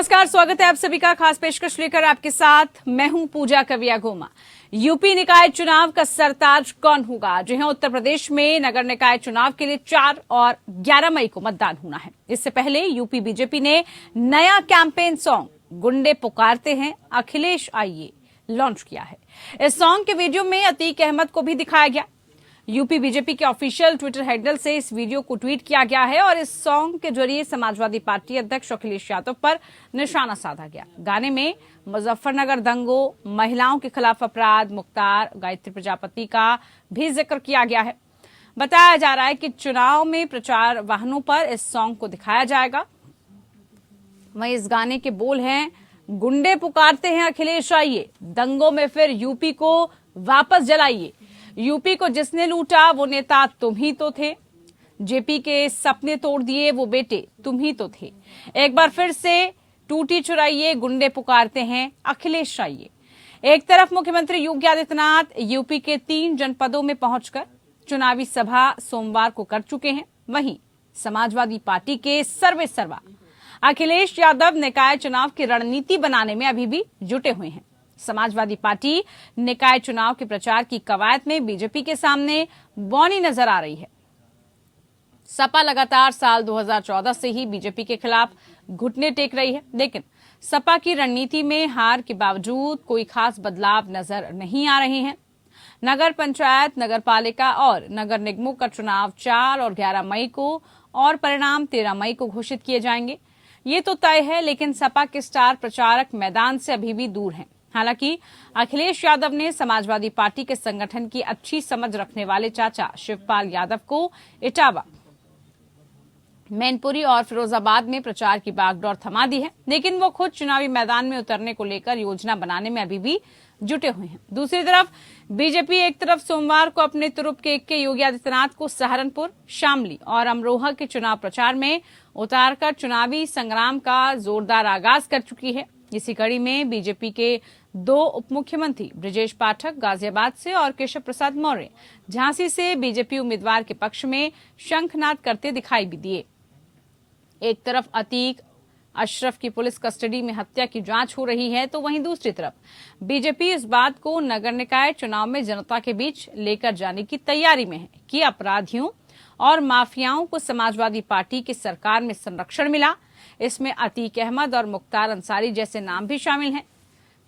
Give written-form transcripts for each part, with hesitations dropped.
नमस्कार, स्वागत है आप सभी का। खास पेशकश लेकर आपके साथ मैं हूं पूजा कविया गोमा। यूपी निकाय चुनाव का सरताज कौन होगा? जी हां, उत्तर प्रदेश में नगर निकाय चुनाव के लिए 4 और 11 मई को मतदान होना है। इससे पहले यूपी बीजेपी ने नया कैंपेन सॉन्ग गुंडे पुकारते हैं अखिलेश आइए लॉन्च किया है। इस सॉन्ग के वीडियो में अतीक अहमद को भी दिखाया गया। यूपी बीजेपी के ऑफिशियल ट्विटर हैंडल से इस वीडियो को ट्वीट किया गया है और इस सॉन्ग के जरिए समाजवादी पार्टी अध्यक्ष अखिलेश यादव पर निशाना साधा गया। गाने में मुजफ्फरनगर दंगों, महिलाओं के खिलाफ अपराध, मुख्तार गायत्री प्रजापति का भी जिक्र किया गया है। बताया जा रहा है कि चुनाव में प्रचार वाहनों पर इस सॉन्ग को दिखाया जाएगा। वहीं इस गाने के बोल हैं, गुंडे पुकारते हैं अखिलेश आइए, दंगों में फिर यूपी को वापस जलाइए। यूपी को जिसने लूटा वो नेता तुम ही तो थे, जेपी के सपने तोड़ दिए वो बेटे तुम ही तो थे। एक बार फिर से टूटी चुराइए, गुंडे पुकारते हैं अखिलेश आइए। एक तरफ मुख्यमंत्री योगी आदित्यनाथ यूपी के 3 जनपदों में पहुंचकर चुनावी सभा सोमवार को कर चुके हैं। वहीं समाजवादी पार्टी के सर्वेसर्वा अखिलेश यादव निकाय चुनाव की रणनीति बनाने में अभी भी जुटे हुए हैं। समाजवादी पार्टी निकाय चुनाव के प्रचार की कवायद में बीजेपी के सामने बौनी नजर आ रही है। सपा लगातार साल 2014 से ही बीजेपी के खिलाफ घुटने टेक रही है, लेकिन सपा की रणनीति में हार के बावजूद कोई खास बदलाव नजर नहीं आ रहे हैं। नगर पंचायत, नगर पालिका और नगर निगमों का चुनाव 4 और 11 मई को और परिणाम 13 मई को घोषित किए जाएंगे। ये तो तय है, लेकिन सपा के स्टार प्रचारक मैदान से अभी भी दूर हैं। हालांकि अखिलेश यादव ने समाजवादी पार्टी के संगठन की अच्छी समझ रखने वाले चाचा शिवपाल यादव को इटावा, मैनपुरी और फिरोजाबाद में प्रचार की बागडोर थमा दी है, लेकिन वो खुद चुनावी मैदान में उतरने को लेकर योजना बनाने में अभी भी जुटे हुए हैं। दूसरी तरफ बीजेपी एक तरफ सोमवार को अपने तुरुप के योगी आदित्यनाथ को सहारनपुर, शामली और अमरोहा के चुनाव प्रचार में उतारकर चुनावी संग्राम का जोरदार आगाज कर चुकी है। इसी कड़ी में बीजेपी के 2 उप मुख्यमंत्री ब्रजेश पाठक गाजियाबाद से और केशव प्रसाद मौर्य झांसी से बीजेपी उम्मीदवार के पक्ष में शंखनाद करते दिखाई भी दिए। एक तरफ अतीक अशरफ की पुलिस कस्टडी में हत्या की जांच हो रही है, तो वहीं दूसरी तरफ बीजेपी इस बात को नगर निकाय चुनाव में जनता के बीच लेकर जाने की तैयारी में है कि अपराधियों और माफियाओं को समाजवादी पार्टी की सरकार में संरक्षण मिला। इसमें अतीक अहमद और मुख्तार अंसारी जैसे नाम भी शामिल हैं।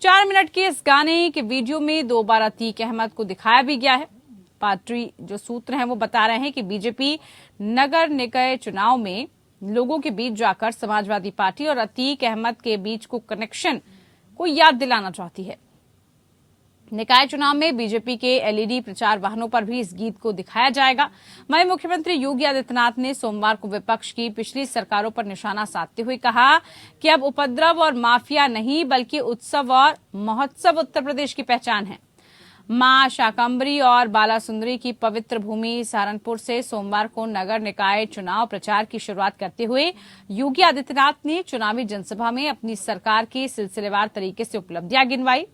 4 मिनट के इस गाने के वीडियो में 2 बार अतीक अहमद को दिखाया भी गया है। पार्टी जो सूत्र हैं वो बता रहे हैं कि बीजेपी नगर निकाय चुनाव में लोगों के बीच जाकर समाजवादी पार्टी और अतीक अहमद के बीच को कनेक्शन को याद दिलाना चाहती है। निकाय चुनाव में बीजेपी के एलईडी प्रचार वाहनों पर भी इस गीत को दिखाया जाएगा। वहीं मुख्यमंत्री योगी आदित्यनाथ ने सोमवार को विपक्ष की पिछली सरकारों पर निशाना साधते हुए कहा कि अब उपद्रव और माफिया नहीं, बल्कि उत्सव और महोत्सव उत्तर प्रदेश की पहचान है। मां शाकंभरी और बालासुंदरी की पवित्र भूमि सहारनपुर से सोमवार को नगर निकाय चुनाव प्रचार की शुरुआत करते हुए योगी आदित्यनाथ ने चुनावी जनसभा में अपनी सरकार की सिलसिलेवार तरीके से उपलब्धियां गिनवाई।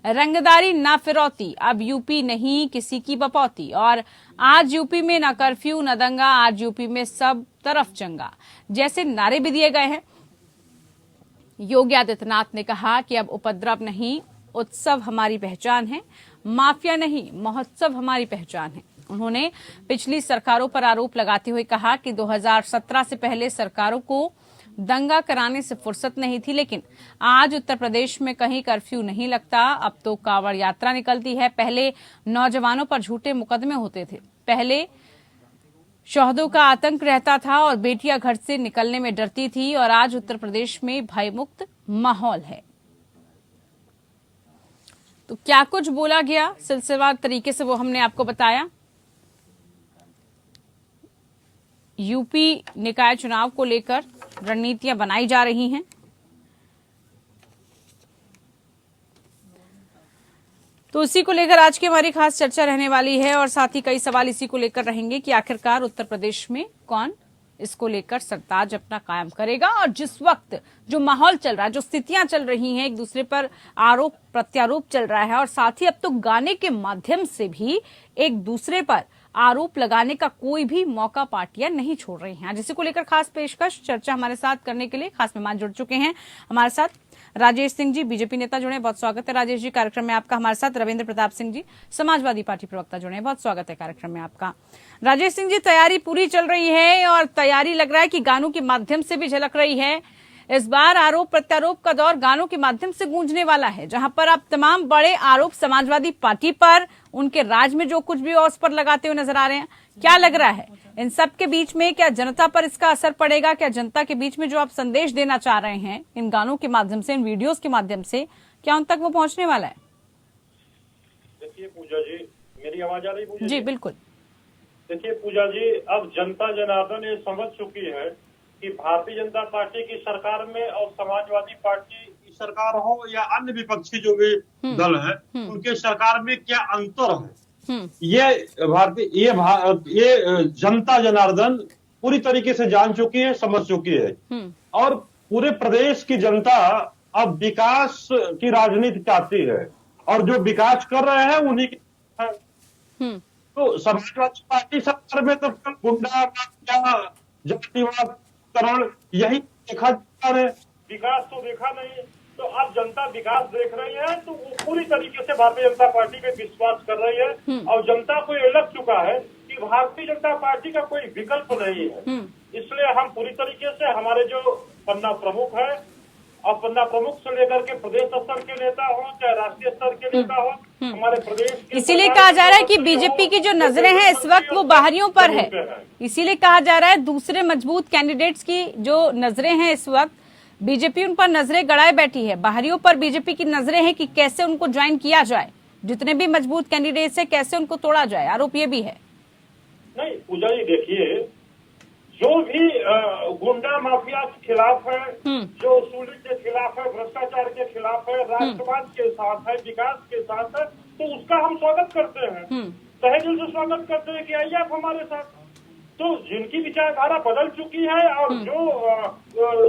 रंगदारी ना फिरौती, अब यूपी नहीं किसी की बपौती, और आज यूपी में न कर्फ्यू न दंगा, आज यूपी में सब तरफ चंगा जैसे नारे भी दिए गए हैं। योगी आदित्यनाथ ने कहा कि अब उपद्रव नहीं, उत्सव हमारी पहचान है, माफिया नहीं, महोत्सव हमारी पहचान है। उन्होंने पिछली सरकारों पर आरोप लगाते हुए कहा कि 2017 से पहले सरकारों को दंगा कराने से फुर्सत नहीं थी, लेकिन आज उत्तर प्रदेश में कहीं कर्फ्यू नहीं लगता। अब तो कांवड़ यात्रा निकलती है। पहले नौजवानों पर झूठे मुकदमे होते थे, पहले शोहदों का आतंक रहता था और बेटियां घर से निकलने में डरती थी, और आज उत्तर प्रदेश में भयमुक्त माहौल है। तो क्या कुछ बोला गया सिलसिलेवार तरीके से वो हमने आपको बताया। यूपी निकाय चुनाव को लेकर रणनीतियां बनाई जा रही हैं। तो इसी को लेकर आज की हमारी खास चर्चा रहने वाली है, और साथ ही कई सवाल इसी को लेकर रहेंगे कि आखिरकार उत्तर प्रदेश में कौन इसको लेकर सरताज अपना कायम करेगा। और जिस वक्त जो माहौल चल रहा है, जो स्थितियां चल रही हैं, एक दूसरे पर आरोप प्रत्यारोप चल रहा है, और साथ ही अब तो गाने के माध्यम से भी एक दूसरे पर आरोप लगाने का कोई भी मौका पार्टियां नहीं छोड़ रही हैं। जिसे को लेकर खास पेशकश चर्चा हमारे साथ करने के लिए खास मेहमान जुड़ चुके हैं हमारे साथ। राजेश सिंह जी बीजेपी नेता जुड़े, बहुत स्वागत है राजेश जी कार्यक्रम में आपका। हमारे साथ रविंद्र प्रताप सिंह जी समाजवादी पार्टी प्रवक्ता जुड़े, बहुत स्वागत है कार्यक्रम में आपका। राजेश सिंह जी, तैयारी पूरी चल रही है और तैयारी लग रहा है कि गानों के माध्यम से भी झलक रही है। इस बार आरोप प्रत्यारोप का दौर गानों के माध्यम से गूंजने वाला है, जहां पर आप तमाम बड़े आरोप समाजवादी पार्टी पर, उनके राज में जो कुछ भी उस पर लगाते हुए नजर आ रहे हैं। क्या लग रहा है इन सब के बीच में, क्या जनता पर इसका असर पड़ेगा? क्या जनता के बीच में जो आप संदेश देना चाह रहे हैं इन गानों के माध्यम से, इन वीडियोस के माध्यम से, क्या उन तक वो पहुंचने वाला है? देखिए पूजा जी, मेरी आवाज आ रही है? जी बिल्कुल। देखिए पूजा जी, अब जनता जनार्दन ये समझ चुकी है कि भारतीय जनता पार्टी की सरकार में और समाजवादी पार्टी की सरकार हो या अन्य विपक्षी जो भी दल है उनके सरकार में क्या अंतर है, ये जनता जनार्दन पूरी तरीके से जान चुकी है, समझ चुकी है। और पूरे प्रदेश की जनता अब विकास की राजनीति चाहती है और जो विकास कर रहे हैं उन्हीं की। तो समाजवादी पार्टी सरकार में तो गुंडा जातिवाद यही देखा जा रहा है, विकास तो देखा नहीं। तो अब जनता विकास देख रही है तो वो पूरी तरीके से भारतीय जनता पार्टी पे विश्वास कर रही है और जनता को ये लग चुका है कि भारतीय जनता पार्टी का कोई विकल्प नहीं है। इसलिए हम पूरी तरीके से, हमारे जो पन्ना प्रमुख है और पन्ना प्रमुख से लेकर के प्रदेश स्तर के नेता हो चाहे राष्ट्रीय स्तर के नेता हो, हमारे प्रदेश के, इसीलिए कहा जा रहा है कि बीजेपी की जो नजरें हैं इस वक्त वो बाहरियों पर है। इसीलिए कहा जा रहा है दूसरे मजबूत कैंडिडेट्स की जो नजरें हैं इस वक्त, बीजेपी उन पर नजरें गड़ाए बैठी है। बाहरियों पर बीजेपी की नजरें हैं कि कैसे उनको ज्वाइन किया जाए, जितने भी मजबूत कैंडिडेट्स है कैसे उनको तोड़ा जाए। आरोप ये भी है। नहीं पूजा जी, देखिए जो भी गुंडा माफिया के खिलाफ है, जो उसूली के खिलाफ है, भ्रष्टाचार के खिलाफ है, राष्ट्रवाद के साथ है, विकास के साथ है, तो उसका हम स्वागत करते हैं, तहे दिल से स्वागत करते हैं कि आइए आप हमारे साथ। तो जिनकी विचारधारा बदल चुकी है और जो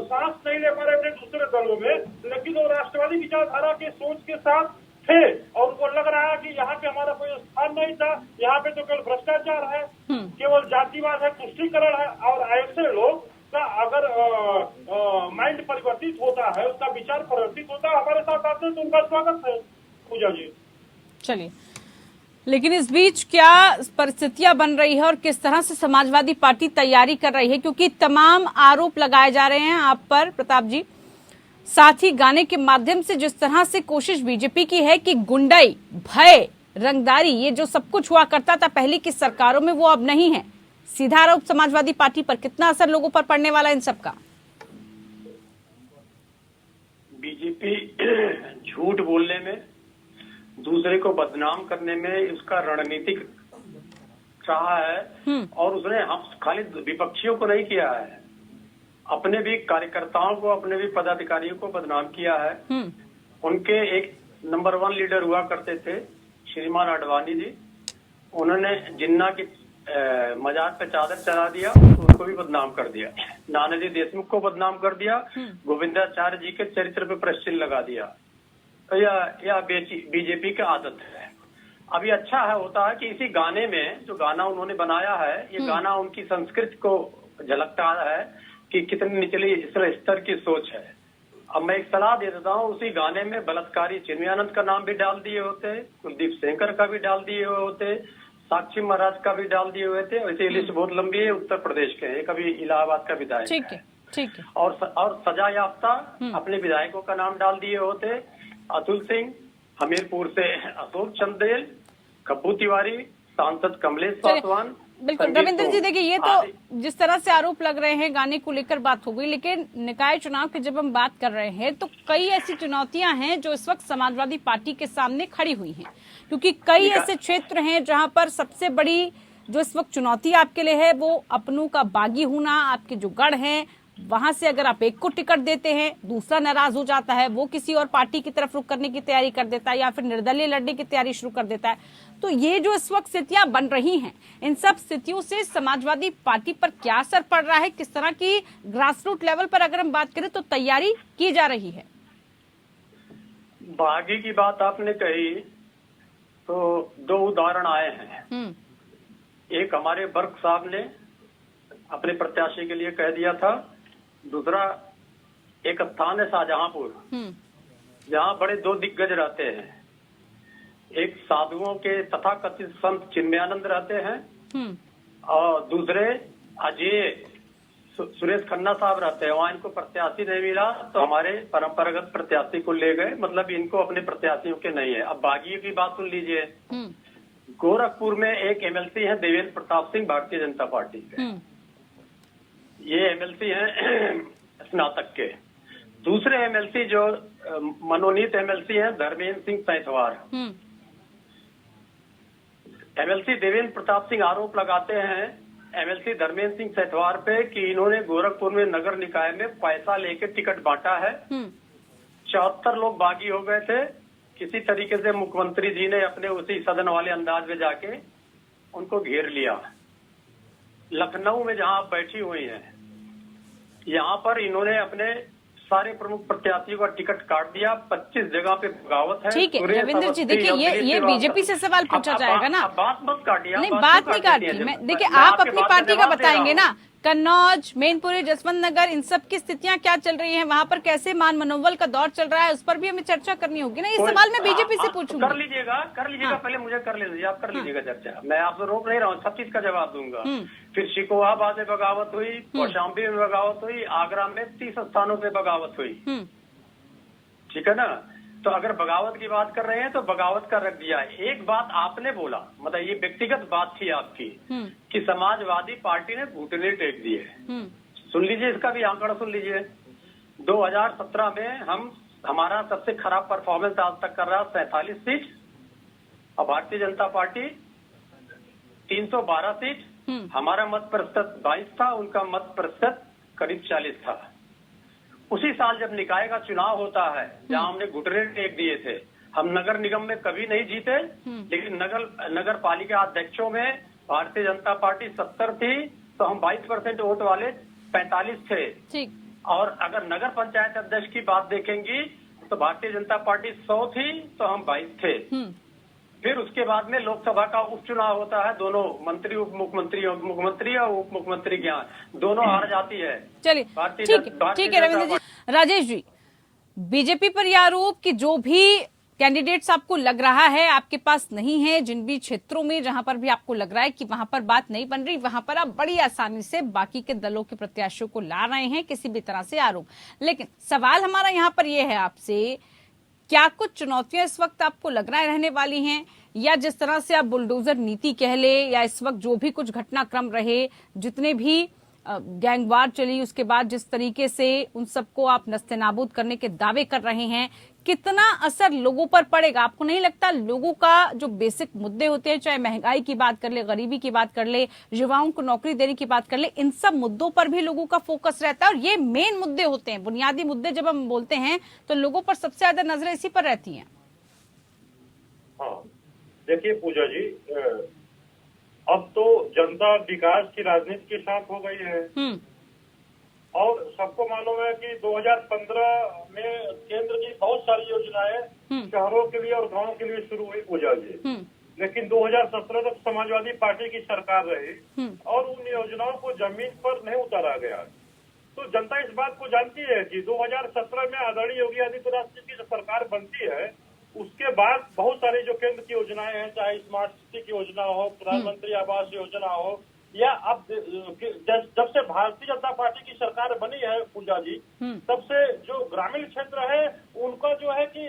सांस नहीं ले पा रहे थे दूसरे दलों में, लेकिन वो राष्ट्रवादी विचारधारा के सोच के साथ थे और उनको लग रहा है कि यहाँ पे हमारा कोई स्थान नहीं था, यहाँ पे तो केवल भ्रष्टाचार है, केवल जातिवाद है, तुष्टीकरण है। और ऐसे लोग का अगर माइंड परिवर्तित होता है, उसका विचार परिवर्तित होता है, हमारे साथ आते हैं तो उनका स्वागत है पूजा जी। चलिए, लेकिन इस बीच क्या परिस्थितियां बन रही है और किस तरह से समाजवादी पार्टी तैयारी कर रही है, क्योंकि तमाम आरोप लगाए जा रहे हैं आप पर प्रताप जी। साथ ही गाने के माध्यम से जिस तरह से कोशिश बीजेपी की है कि गुंडाई, भय, रंगदारी, ये जो सब कुछ हुआ करता था पहले की सरकारों में, वो अब नहीं है। सीधा आरोप समाजवादी पार्टी पर, कितना असर लोगों पर पड़ने वाला है इन सब का? बीजेपी झूठ बोलने में, दूसरे को बदनाम करने में उसका रणनीतिक चाह है और उसने हम खाली विपक्षियों को नहीं किया है, अपने भी कार्यकर्ताओं को, अपने भी पदाधिकारियों को बदनाम किया है। उनके एक नंबर 1 लीडर हुआ करते थे श्रीमान आडवाणी जी, उन्होंने जिन्ना की मजाक पे चादर चढ़ा दिया तो उनको भी बदनाम कर दिया। नानाजी देशमुख को बदनाम कर दिया, गोविंदाचार्य जी के चरित्र पे प्रश्न लगा दिया। तो यह बीजेपी की आदत है। अभी अच्छा है होता है कि इसी गाने में, जो गाना उन्होंने बनाया है, ये गाना उनकी संस्कृति को झलकता है कि कितनी निचली स्तर की सोच है। अब मैं एक सलाह दे देता हूँ, उसी गाने में बलात्कारी चिन्मयानंद का नाम भी डाल दिए होते, कुलदीप सेंगर का भी डाल दिए हुए होते, साक्षी महाराज का भी डाल दिए हुए थे। वैसे लिस्ट बहुत लंबी है, उत्तर प्रदेश के है, कभी इलाहाबाद का विधायक है, ठीक है। और सजा याफ्ता अपने विधायकों का नाम डाल दिए होते, अतुल सिंह, हमीरपुर से अशोक चंदेल, कप्पू तिवारी, सांसद कमलेश पासवान। बिल्कुल रविंद्र जी, देखिए ये तो जिस तरह से आरोप लग रहे हैं, गाने को लेकर बात हो गई, लेकिन निकाय चुनाव की जब हम बात कर रहे हैं तो कई ऐसी चुनौतियां हैं जो इस वक्त समाजवादी पार्टी के सामने खड़ी हुई हैं, क्योंकि कई ऐसे क्षेत्र हैं जहां पर सबसे बड़ी जो इस वक्त चुनौती आपके लिए है वो अपनों का बागी होना। आपके जो गढ़ हैं वहां से अगर आप एक को टिकट देते हैं, दूसरा नाराज हो जाता है, वो किसी और पार्टी की तरफ रुख करने की तैयारी कर देता है या फिर निर्दलीय लड़ने की तैयारी शुरू कर देता है। तो ये जो इस वक्त स्थितियां बन रही हैं, इन सब स्थितियों से समाजवादी पार्टी पर क्या असर पड़ रहा है? किस तरह की ग्रासरूट लेवल पर अगर हम बात करें तो तैयारी की जा रही है? बागी की बात आपने कही तो 2 उदाहरण आए हैं। एक हमारे बर्क साहब ने अपने प्रत्याशी के लिए कह दिया था। दूसरा एक स्थान है शाहजहांपुर, जहाँ बड़े दो दिग्गज रहते हैं। एक साधुओं के तथाकथित संत चिन्मयानंद रहते हैं और दूसरे अजय सुरेश खन्ना साहब रहते हैं। वहाँ इनको प्रत्याशी नहीं मिला तो हमारे परंपरागत प्रत्याशी को ले गए, मतलब इनको अपने प्रत्याशियों के नहीं है। अब बागी की बात सुन लीजिए। गोरखपुर में एक एमएलसी है देवेंद्र प्रताप सिंह, भारतीय जनता पार्टी के। ये एमएलसी हैं स्नातक के। दूसरे एमएलसी जो मनोनीत एमएलसी हैं धर्मेंद्र सिंह सैंथवार। एमएलसी देवेंद्र प्रताप सिंह आरोप लगाते हैं एमएलसी धर्मेंद्र सिंह सैंथवार पे कि इन्होंने गोरखपुर में नगर निकाय में पैसा लेके टिकट बांटा है। 74 लोग बागी हो गए थे। किसी तरीके से मुख्यमंत्री जी ने अपने उसी सदन वाले अंदाज में जाके उनको घेर लिया। लखनऊ में जहां आप बैठी हुई हैं, यहाँ पर इन्होंने अपने सारे प्रमुख प्रत्याशियों का टिकट काट दिया। 25 जगह पे बगावत है। ठीक है रविंद्र जी, देखिए ये बीजेपी से सवाल पूछा जाएगा ना। बात मत काटिए। नहीं, बात नहीं काटती मैं। देखिए आप अपनी पार्टी का बताएंगे ना। कन्नौज, मैनपुरी, जसवंत नगर, इन सब की स्थितियां क्या चल रही हैं, वहाँ पर कैसे मान मनोबल का दौर चल रहा है, उस पर भी हमें चर्चा करनी होगी ना। इस सवाल में बीजेपी से पूछूंगा। कर लीजिएगा पहले मुझे कर लीजिए, आप कर लीजिएगा चर्चा। मैं आपसे रोक नहीं रहा हूँ, सब चीज का जवाब दूंगा। फिर शिकोहाबाद में बगावत हुई, कौशाम्बी में बगावत हुई, आगरा में 30 स्थानों पे बगावत हुई। ठीक है ना। तो अगर बगावत की बात कर रहे हैं तो बगावत का रख दिया। एक बात आपने बोला, मतलब ये व्यक्तिगत बात थी आपकी कि समाजवादी पार्टी ने घुटने टेक दिए। सुन लीजिए, इसका भी आंकड़ा सुन लीजिए। 2017 में हमारा सबसे खराब परफॉर्मेंस आज तक कर रहा 47 सीट और भारतीय जनता पार्टी 312 सीट। हमारा मत प्रतिशत 22 था, उनका मत प्रतिशत करीब 40 था। उसी साल जब निकाय का चुनाव होता है, जहां हमने घुटने टेक दिए थे, हम नगर निगम में कभी नहीं जीते, लेकिन नगर पालिका अध्यक्षों में भारतीय जनता पार्टी 70 थी तो हम 22% वोट वाले 45 थे। ठीक। और अगर नगर पंचायत अध्यक्ष की बात देखेंगी तो भारतीय जनता पार्टी 100 थी तो हम 22 थे। फिर उसके बाद में लोकसभा का उपचुनाव होता है, दोनों मंत्री उप मुख्यमंत्री और उप मुख्यमंत्री के यहाँ दोनों हार जाती है। चलिए ठीक है रविंद्र जी। राजेश जी, बीजेपी पर यह आरोप कि जो भी कैंडिडेट्स आपको लग रहा है आपके पास नहीं है, जिन भी क्षेत्रों में जहां पर भी आपको लग रहा है कि वहां पर बात नहीं बन रही, वहां पर आप बड़ी आसानी से बाकी के दलों के प्रत्याशियों को ला रहे हैं, किसी भी तरह से आरोप। लेकिन सवाल हमारा यहाँ पर यह है आपसे, क्या कुछ चुनौतियां इस वक्त आपको लग रहा है रहने वाली हैं, या जिस तरह से आप बुलडोजर नीति कह ले, या इस वक्त जो भी कुछ घटनाक्रम रहे, जितने भी गैंगवार चली, उसके बाद जिस तरीके से उन सबको आप नस्तेनाबूद करने के दावे कर रहे हैं, कितना असर लोगों पर पड़ेगा? आपको नहीं लगता लोगों का जो बेसिक मुद्दे होते हैं, चाहे महंगाई की बात कर ले, गरीबी की बात कर ले, युवाओं को नौकरी देने की बात कर ले, इन सब मुद्दों पर भी लोगों का फोकस रहता है और ये मेन मुद्दे होते हैं, बुनियादी मुद्दे जब हम बोलते हैं तो लोगों पर सबसे ज्यादा नजरें इसी पर रहती हैं। हाँ, देखिए पूजा जी, अब तो जनता विकास की राजनीति के साथ हो गई है और सबको मालूम है कि 2015 में केंद्र की बहुत सारी योजनाएं शहरों के लिए और गांवों के लिए शुरू हुई पूजा जी, लेकिन 2017 तक समाजवादी पार्टी की सरकार रही और उन योजनाओं को जमीन पर नहीं उतारा गया। तो जनता इस बात को जानती है कि 2017 में आदरणीय योगी आदित्यनाथ जी की जो सरकार बनती है उसके बाद बहुत सारी जो केंद्र की योजनाएं हैं, चाहे स्मार्ट सिटी की योजना हो, प्रधानमंत्री आवास योजना हो, या अब जब से भारतीय जनता पार्टी की सरकार बनी है पूजा जी, तब से जो ग्रामीण क्षेत्र है उनका जो है कि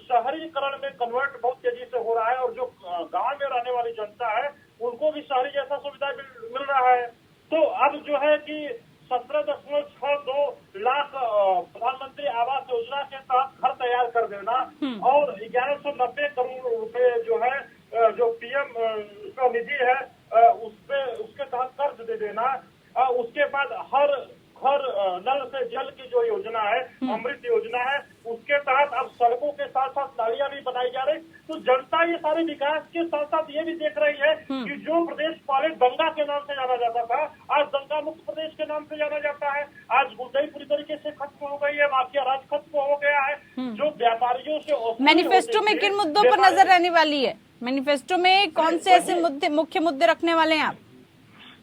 शहरीकरण में कन्वर्ट बहुत तेजी से हो रहा है और जो गांव में रहने वाली जनता है उनको भी शहरी जैसा सुविधा मिल रहा है। तो अब जो है कि 17.62 लाख प्रधानमंत्री आवास योजना के तहत घर तैयार कर देना और 1190 करोड़ रुपए जो है जो पीएम का निधि है उसके तहत कर्ज दे देना, उसके बाद हर घर नल से जल की जो योजना है, अमृत योजना है, उसके तहत अब सड़कों के साथ साथ नालियां भी बनाई जा रही। तो जनता ये सारे विकास के साथ साथ ये भी देख रही है कि जो प्रदेश पहले गंगा के नाम से जाना जाता था आज गंगा मुक्त प्रदेश के नाम से जाना जाता है। आज गुंडई पूरी तरीके से खत्म हो गई है, माफिया राज खत्म हो गया है। जो व्यापारियों से मैनिफेस्टो में किन मुद्दों पर नजर रहने वाली है? मैनिफेस्टो में कौन से ऐसे मुद्दे, मुख्य मुद्दे रखने वाले हैं आप?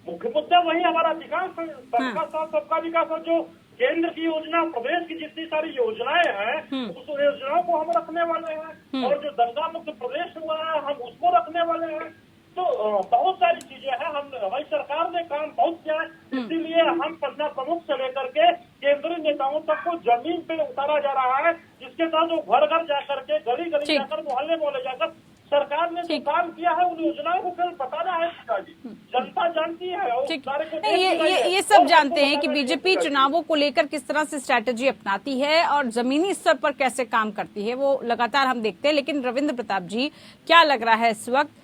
मुख्य मुद्दा वही हमारा विकास, सबका साथ सबका विकास, और जो केंद्र की योजना, प्रदेश की जितनी सारी योजनाएं हैं उस योजनाओं को हम रखने वाले हैं, और जो दंगा मुक्त प्रदेश हुआ है हम उसको रखने वाले हैं। तो बहुत सारी चीजें हैं, हमारी सरकार ने काम बहुत किया है, इसीलिए हम पटना प्रमुख से लेकर के केंद्रीय नेताओं तक को जमीन पे उतारा जा रहा है, जिसके तहत वो घर घर जाकर के, गली गली जाकर, मोहल्ले मोहल्ले जाकर सरकार ने जो काम किया है उन योजनाओं को कल बताना है पिताजी, जनता जानती है। और ये सब जानते हैं कि बीजेपी चुनावों को लेकर किस तरह से स्ट्रैटेजी अपनाती है और जमीनी स्तर पर कैसे काम करती है, वो लगातार हम देखते हैं। लेकिन रविंद्र प्रताप जी, क्या लग रहा है इस वक्त,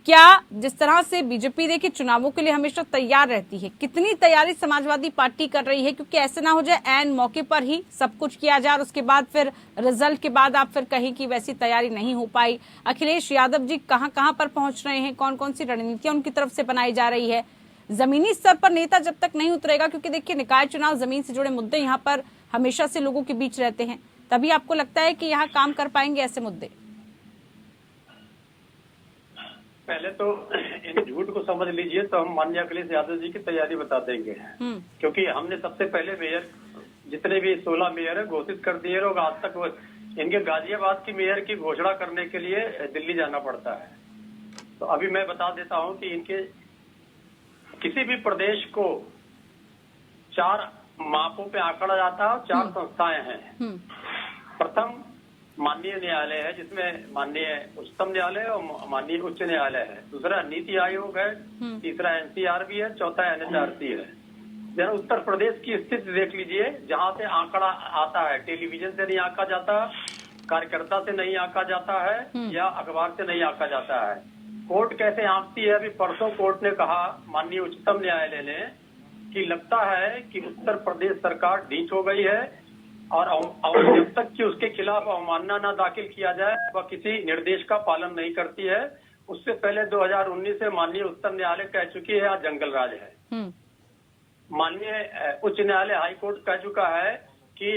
क्या जिस तरह से बीजेपी देखिए चुनावों के लिए हमेशा तैयार रहती है, कितनी तैयारी समाजवादी पार्टी कर रही है? क्योंकि ऐसे ना हो जाए ऐन मौके पर ही सब कुछ किया जाए और उसके बाद फिर रिजल्ट के बाद आप फिर कहें कि वैसी तैयारी नहीं हो पाई। अखिलेश यादव जी कहां पर पहुंच रहे हैं, कौन कौन सी रणनीतियां उनकी तरफ से बनाई जा रही है? जमीनी स्तर पर नेता जब तक नहीं उतरेगा, क्योंकि देखिए निकाय चुनाव, जमीन से जुड़े मुद्दे यहाँ पर हमेशा से लोगों के बीच रहते हैं, तभी आपको लगता है कि यहाँ काम कर पाएंगे ऐसे मुद्दे? पहले तो इन झूठ को समझ लीजिए, तो हम माननीय अखिलेश यादव जी की तैयारी बता देंगे, क्योंकि हमने सबसे पहले मेयर, जितने भी 16 मेयर है घोषित कर दिए, और आज तक इनके गाजियाबाद की मेयर की घोषणा करने के लिए दिल्ली जाना पड़ता है। तो अभी मैं बता देता हूं कि इनके किसी भी प्रदेश को 4 मापों पे आंकड़ा जाता है, 4 संस्थाएं हैं। प्रथम माननीय न्यायालय है, जिसमें माननीय उच्चतम न्यायालय और माननीय उच्च न्यायालय है। दूसरा नीति आयोग है, तीसरा एनसीआरबी है, चौथा एनएचआरसी है। जरा उत्तर प्रदेश की स्थिति देख लीजिए, जहां से आंकड़ा आता है, टेलीविजन से नहीं आंका जाता, कार्यकर्ता से नहीं आंका जाता है, या अखबार से नहीं आंका जाता है। कोर्ट कैसे आंकती है? अभी परसों कोर्ट ने कहा, माननीय उच्चतम न्यायालय ने, कि लगता है कि उत्तर प्रदेश सरकार ढीठ हो गई है, और जब तक कि उसके खिलाफ अवमानना न दाखिल किया जाए, वह किसी निर्देश का पालन नहीं करती है। उससे पहले 2019 से माननीय उच्चतम न्यायालय कह चुकी है आज जंगल राज है। माननीय उच्च न्यायालय हाई कोर्ट कह चुका है कि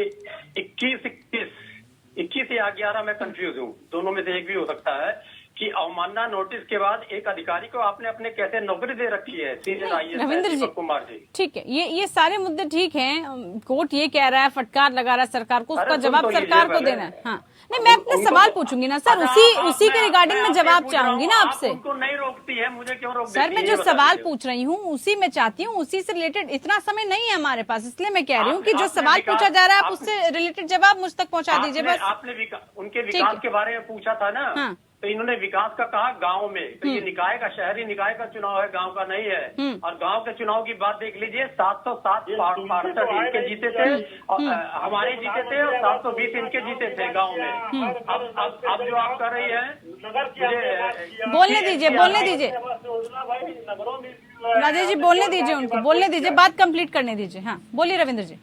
21 या 11, मैं कंफ्यूज हूँ, दोनों में से एक भी हो सकता है, कि अवमानना नोटिस के बाद एक अधिकारी को आपने अपने कैसे नौकरी दे रखी है, सीनियर आईएएस दीपक कुमार जी। ठीक है, ये सारे मुद्दे ठीक हैं। कोर्ट ये कह रहा है, फटकार लगा रहा है सरकार को, उसका जवाब सरकार को देना है। हाँ, नहीं, मैं अपने सवाल पूछूंगी ना सर, उसी के रिगार्डिंग में जवाब चाहूंगी ना आपसे। उनको नहीं रोकती है, मुझे क्यों रोक? सर, मैं जो सवाल पूछ रही हूँ उसी में चाहती हूँ, उसी से रिलेटेड। इतना समय नहीं है हमारे पास, इसलिए मैं कह रही हूँ कि जो सवाल पूछा जा रहा है आप उससे रिलेटेड जवाब मुझ तक पहुँचा दीजिए बस। आपने उनके विकास के बारे में पूछा था ना, तो इन्होंने विकास का कहा गांव में, तो ये निकाय का, शहरी निकाय का चुनाव है, गांव का नहीं है। और गांव के चुनाव की बात देख लीजिए, 707 पार्षद इनके जीते थे, और हमारे जीते थे, और 720 इनके जीते थे गांव में। अब जो आप कर रही है, बोलने दीजिए राजेश जी, बोलने दीजिए उनको, बोलने दीजिए, बात कंप्लीट करने दीजिए। हाँ, बोलिए रविंद्र जी।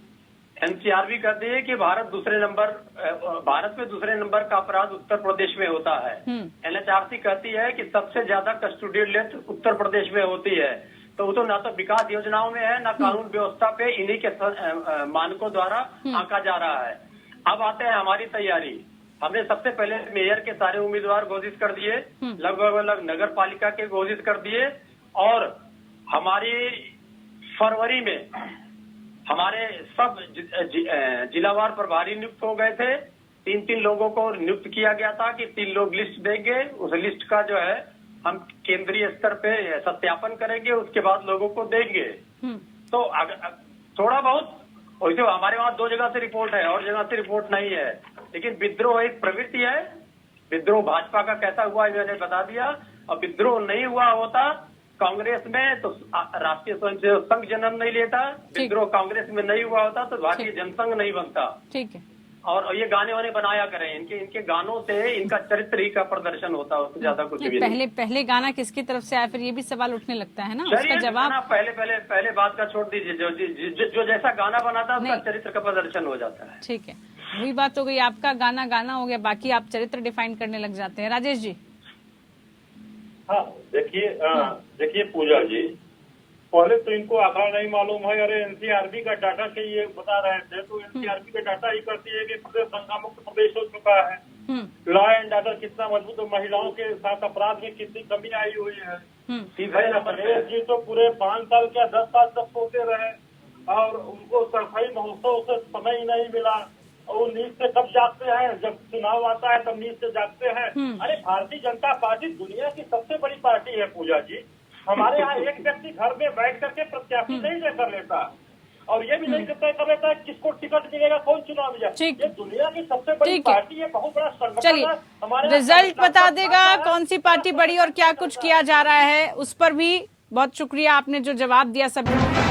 एनसीआरबी कहती है कि भारत में दूसरे नंबर का अपराध उत्तर प्रदेश में होता है। एनएचआरसी कहती है कि सबसे ज्यादा कस्टोडियल डेथ उत्तर प्रदेश में होती है। तो वो तो ना तो विकास योजनाओं में है, ना कानून व्यवस्था पे इन्हीं के मानकों द्वारा आंका जा रहा है। अब आते हैं हमारी तैयारी। हमने सबसे पहले मेयर के सारे उम्मीदवार घोषित कर दिए, लगभग नगर पालिका के घोषित कर दिए, और हमारी फरवरी में हमारे सब जिलावार प्रभारी नियुक्त हो गए थे। 3 लोगों को नियुक्त किया गया था कि 3 लोग लिस्ट देंगे, उस लिस्ट का जो है हम केंद्रीय स्तर पे सत्यापन करेंगे, उसके बाद लोगों को देंगे। तो थोड़ा बहुत वैसे हमारे वहाँ 2 जगह से रिपोर्ट है, और जगह से रिपोर्ट नहीं है, लेकिन विद्रोह एक प्रवृत्ति है। विद्रोह भाजपा का कैसा हुआ मैंने बता दिया, और विद्रोह नहीं हुआ होता कांग्रेस में तो राष्ट्रीय स्वयंसेवक संघ जन्म नहीं लेता, विद्रोह कांग्रेस में नहीं हुआ होता तो भारतीय जनसंघ नहीं बनता। ठीक है, और ये गाने वाने बनाया करें, इनके गानों से इनका चरित्र ही का प्रदर्शन होता है, उससे ज्यादा कुछ भी नहीं। पहले गाना किसकी तरफ से आया, फिर ये भी सवाल उठने लगता है ना, उसका जवाब। पहले बात का छोड़ दीजिए, जो जैसा गाना बनाता है उसका चरित्र का प्रदर्शन हो जाता है। ठीक है, वही बात हो गई, आपका गाना हो गया, बाकी आप चरित्र डिफाइन करने लग जाते हैं। राजेश जी। हाँ, देखिए पूजा जी, पहले तो इनको आंकड़ा नहीं मालूम है। अरे एनसीआरबी का डाटा के ये बता रहे थे, तो एनसीआरबी का डाटा ही करती है कि प्रदेश दंगा मुक्त प्रदेश हो चुका है। लॉ एंड ऑर्डर कितना मजबूत है, महिलाओं के साथ अपराध में कितनी कमी आई हुई है। भाई अखिलेश जी तो पूरे 5 साल क्या 10 साल तक सोते रहे और उनको सफाई महोत्सव से समय ही नहीं मिला। और नींद से कब जागते हैं, जब चुनाव आता है तब नींद से जागते हैं। अरे भारतीय जनता पार्टी दुनिया की सबसे बड़ी पार्टी है पूजा जी। हमारे यहाँ एक व्यक्ति घर में बैठ करके प्रत्याशी नहीं तय कर लेता और ये भी नहीं तय कर लेता है किसको टिकट मिलेगा, कौन चुनाव में जाए। ये दुनिया की सबसे बड़ी पार्टी है, बहुत बड़ा संगठन है। चलिए रिजल्ट बता देगा कौन सी पार्टी बड़ी और क्या कुछ किया जा रहा है, उस पर भी बहुत शुक्रिया आपने जो जवाब दिया सभी।